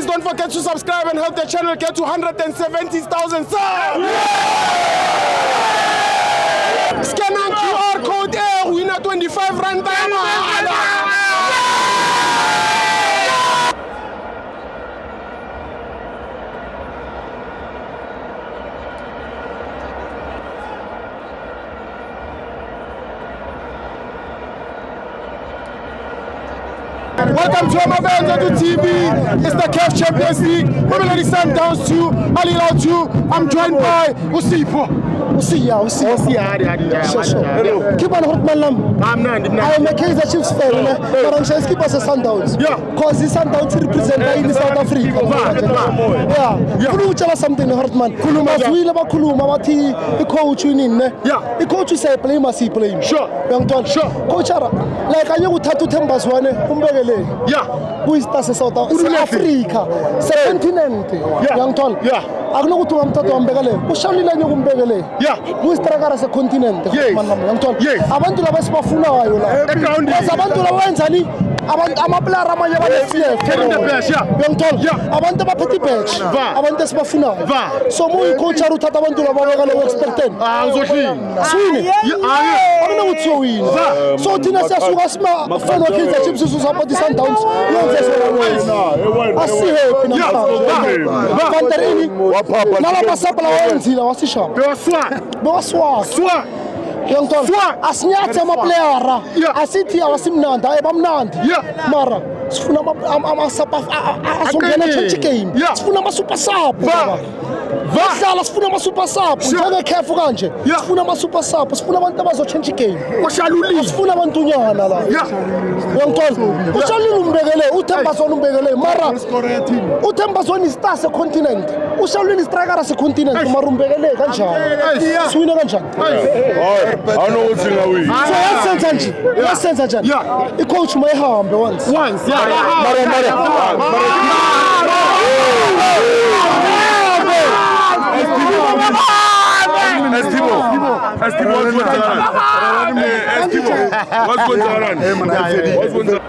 don't forget to subscribe and help the channel get to 170,000 subs. Scan and QR code there, winner 25 rand. Welcome to Amavenza TV. It's the CAF Champions League. Mamelodi Sundowns 2, Al Hilal 2. I'm joined by Usipo. Hello. Keep on Hotman Lam. I am a Kaizer Chiefs fan, but I'm trying to keep us a Sundowns. Yeah. Because the Sundowns represent in South Africa. Yeah. Kulu tell us something, Hotman. Kuluma, we love Kuluma, what the coach in. Yeah. The coach say play, must he play? Sure. Young Don. Sure. Coach, like I know Tatu Tembas one, yeah. Who is South Africa? Continent. Young Ton. Yeah. I know to Ambegale. Who shall let you Umbegale? Yeah. Who is Tragara continent? Yes. I want to have a Spafuna. I want to have I'm a player. I'm I want the petty patch. I want the Spafuna. So, my coach, I want to have a expert. Sweeney. I don't know what's so in. So, Tina says, who has my fellow kids that chips who support the Sundowns. I see her in the Young Tom, as Nyata ma player, I sit here, I was Simnanda, I'm Nand, Mara, I'm a sapa, I'm a game, Funama Super Sap, Vasalas Funama Super Sap, Jaga Kafuranje, Funama Super Sap, Funamanta change game, what shall you leave Funamantunya? Young Tom, what shall you Begale, Utambas on Begale, Mara, Utambas on is Stars a continent, who shall win his Tragar as a continent, Marum Begale, Gansha, Swina Gansha. I know what's in the way. So what's sense? Yeah. The coach may harm once. What's going on?